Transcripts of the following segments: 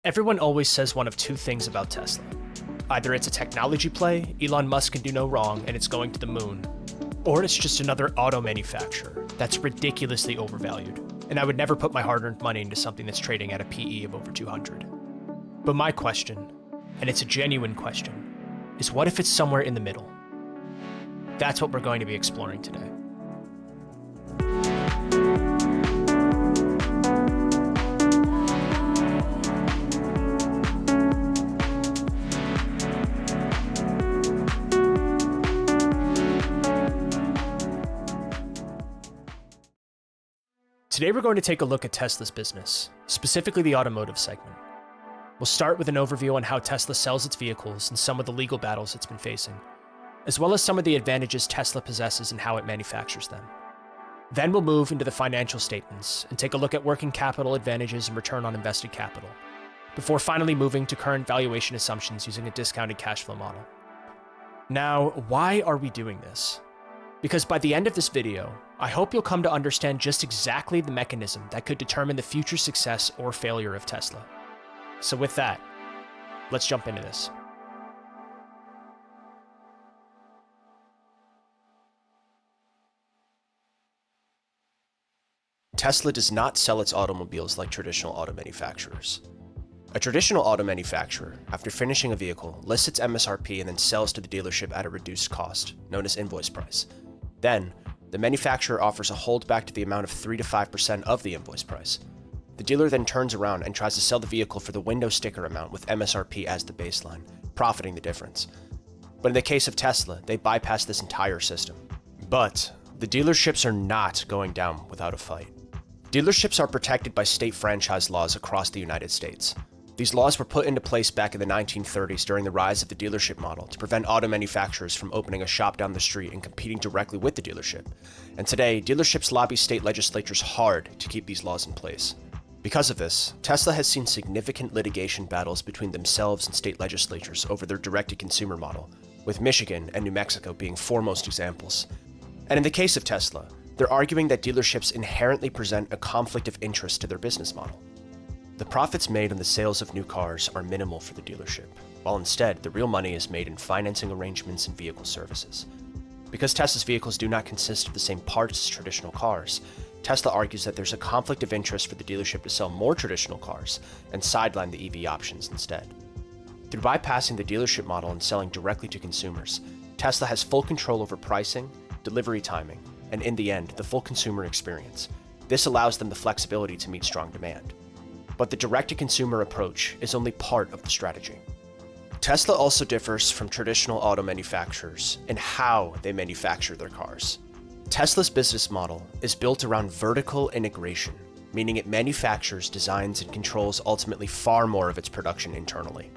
Everyone always says one of two things about Tesla. Either it's a technology play, Elon Musk can do no wrong and it's going to the moon, or it's just another auto manufacturer that's ridiculously overvalued, and I would never put my hard-earned money into something that's trading at a PE of over 200. But my question, and it's a genuine question, is what if it's somewhere in the middle? That's what we're going to be exploring today. Today we're going to take a look at Tesla's business, specifically the automotive segment. We'll start with an overview on how Tesla sells its vehicles and some of the legal battles it's been facing, as well as some of the advantages Tesla possesses and how it manufactures them. Then we'll move into the financial statements and take a look at working capital advantages and return on invested capital, before finally moving to current valuation assumptions using a discounted cash flow model. Now, why are we doing this? Because by the end of this video, I hope you'll come to understand just exactly the mechanism that could determine the future success or failure of Tesla. So with that, let's jump into this. Tesla does not sell its automobiles like traditional auto manufacturers. A traditional auto manufacturer, after finishing a vehicle, lists its MSRP and then sells to the dealership at a reduced cost, known as invoice price. Then, the manufacturer offers a holdback to the amount of 3 to 5% of the invoice price. The dealer then turns around and tries to sell the vehicle for the window sticker amount with MSRP as the baseline, profiting the difference. But in the case of Tesla, they bypass this entire system. But the dealerships are not going down without a fight. Dealerships are protected by state franchise laws across the United States. These laws were put into place back in the 1930s during the rise of the dealership model to prevent auto manufacturers from opening a shop down the street and competing directly with the dealership. And today, dealerships lobby state legislatures hard to keep these laws in place. Because of this, Tesla has seen significant litigation battles between themselves and state legislatures over their direct-to-consumer model, with Michigan and New Mexico being foremost examples. And in the case of Tesla, they're arguing that dealerships inherently present a conflict of interest to their business model. The profits made on the sales of new cars are minimal for the dealership, while instead the real money is made in financing arrangements and vehicle services. Because Tesla's vehicles do not consist of the same parts as traditional cars, Tesla argues that there's a conflict of interest for the dealership to sell more traditional cars and sideline the EV options instead. Through bypassing the dealership model and selling directly to consumers, Tesla has full control over pricing, delivery timing, and in the end, the full consumer experience. This allows them the flexibility to meet strong demand. But the direct-to-consumer approach is only part of the strategy. Tesla also differs from traditional auto manufacturers in how they manufacture their cars. Tesla's business model is built around vertical integration, meaning it manufactures, designs, and controls ultimately far more of its production internally.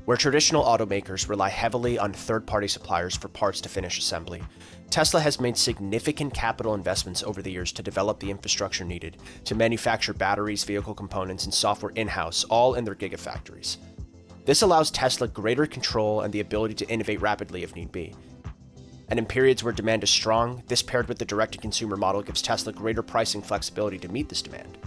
Where traditional automakers rely heavily on third-party suppliers for parts to finish assembly, Tesla has made significant capital investments over the years to develop the infrastructure needed to manufacture batteries, vehicle components, and software in-house, all in their gigafactories. This allows Tesla greater control and the ability to innovate rapidly if need be. And in periods where demand is strong, this paired with the direct-to-consumer model gives Tesla greater pricing flexibility to meet this demand.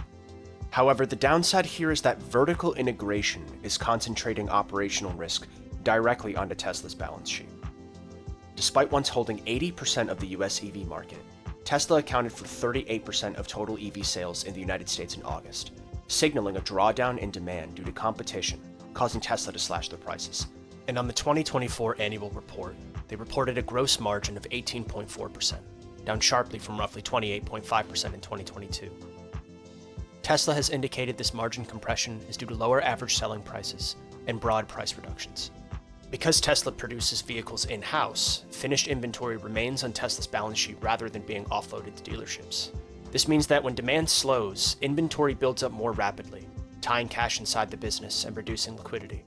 However, the downside here is that vertical integration is concentrating operational risk directly onto Tesla's balance sheet. Despite once holding 80% of the US EV market, Tesla accounted for 38% of total EV sales in the United States in August, signaling a drawdown in demand due to competition, causing Tesla to slash their prices. And on the 2024 annual report, they reported a gross margin of 18.4%, down sharply from roughly 28.5% in 2022. Tesla has indicated this margin compression is due to lower average selling prices and broad price reductions. Because Tesla produces vehicles in-house, finished inventory remains on Tesla's balance sheet rather than being offloaded to dealerships. This means that when demand slows, inventory builds up more rapidly, tying cash inside the business and reducing liquidity.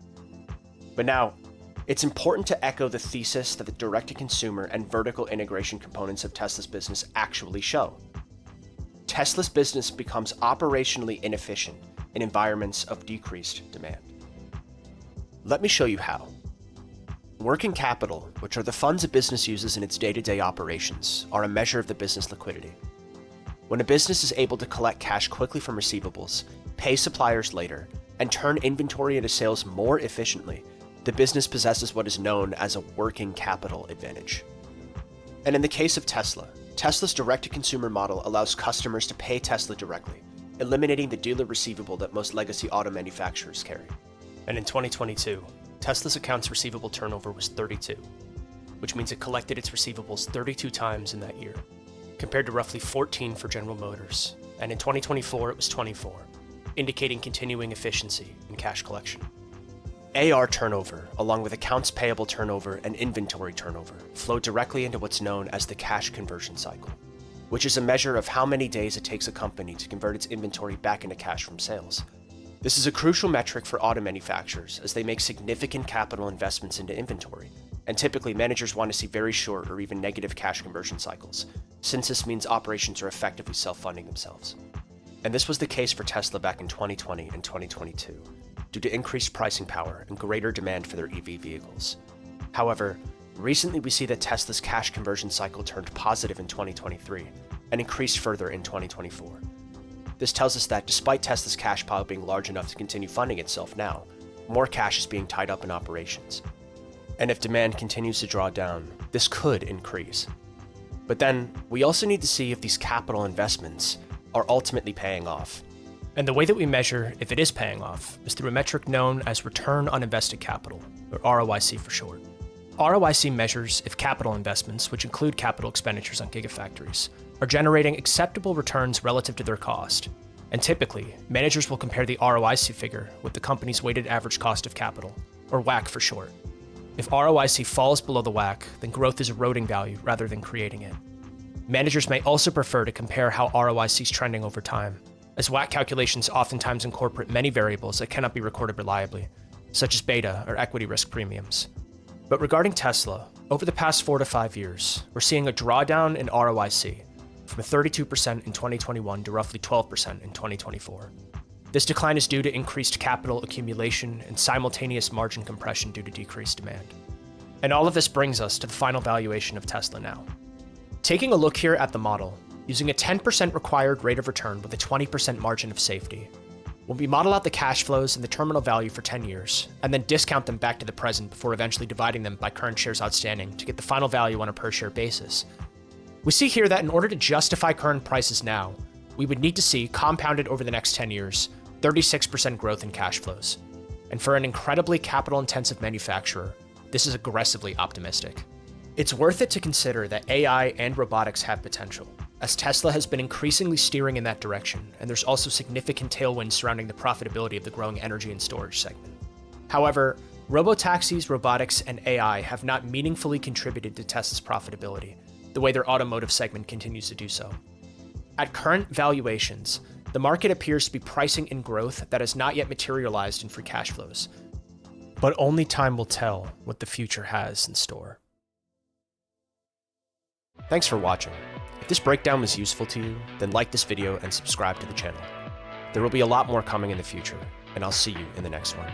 But now, it's important to echo the thesis that the direct-to-consumer and vertical integration components of Tesla's business actually show. Tesla's business becomes operationally inefficient in environments of decreased demand. Let me show you how. Working capital, which are the funds a business uses in its day-to-day operations, are a measure of the business liquidity. When a business is able to collect cash quickly from receivables, pay suppliers later, and turn inventory into sales more efficiently, the business possesses what is known as a working capital advantage. And in the case of Tesla, Tesla's direct-to-consumer model allows customers to pay Tesla directly, eliminating the dealer receivable that most legacy auto manufacturers carry. And in 2022, Tesla's accounts receivable turnover was 32, which means it collected its receivables 32 times in that year, compared to roughly 14 for General Motors, and in 2024 it was 24, indicating continuing efficiency in cash collection. AR turnover, along with accounts payable turnover and inventory turnover, flow directly into what's known as the cash conversion cycle, which is a measure of how many days it takes a company to convert its inventory back into cash from sales. This is a crucial metric for auto manufacturers as they make significant capital investments into inventory, and typically managers want to see very short or even negative cash conversion cycles, since this means operations are effectively self-funding themselves. And this was the case for Tesla back in 2020 and 2022, due to increased pricing power and greater demand for their EV vehicles. However, recently we see that Tesla's cash conversion cycle turned positive in 2023 and increased further in 2024. This tells us that despite Tesla's cash pile being large enough to continue funding itself now, more cash is being tied up in operations. And if demand continues to draw down, this could increase. But then, we also need to see if these capital investments are ultimately paying off. And the way that we measure if it is paying off is through a metric known as return on invested capital, or ROIC for short. ROIC measures if capital investments, which include capital expenditures on gigafactories, are generating acceptable returns relative to their cost. And typically, managers will compare the ROIC figure with the company's weighted average cost of capital, or WACC for short. If ROIC falls below the WACC, then growth is eroding value rather than creating it. Managers may also prefer to compare how ROIC is trending over time, as WACC calculations oftentimes incorporate many variables that cannot be recorded reliably, such as beta or equity risk premiums. But regarding Tesla, over the past 4 to 5 years, we're seeing a drawdown in ROIC from 32% in 2021 to roughly 12% in 2024. This decline is due to increased capital accumulation and simultaneous margin compression due to decreased demand. And all of this brings us to the final valuation of Tesla now. Taking a look here at the model, using a 10% required rate of return with a 20% margin of safety, when we model out the cash flows and the terminal value for 10 years, and then discount them back to the present before eventually dividing them by current shares outstanding to get the final value on a per-share basis, we see here that in order to justify current prices now, we would need to see, compounded over the next 10 years, 36% growth in cash flows. And for an incredibly capital-intensive manufacturer, this is aggressively optimistic. It's worth it to consider that AI and robotics have potential, as Tesla has been increasingly steering in that direction, and there's also significant tailwinds surrounding the profitability of the growing energy and storage segment. However, robotaxis, robotics, and AI have not meaningfully contributed to Tesla's profitability, the way their automotive segment continues to do so. At current valuations, the market appears to be pricing in growth that has not yet materialized in free cash flows. But only time will tell what the future has in store. Thanks for watching. If this breakdown was useful to you, then like this video and subscribe to the channel. There will be a lot more coming in the future, and I'll see you in the next one.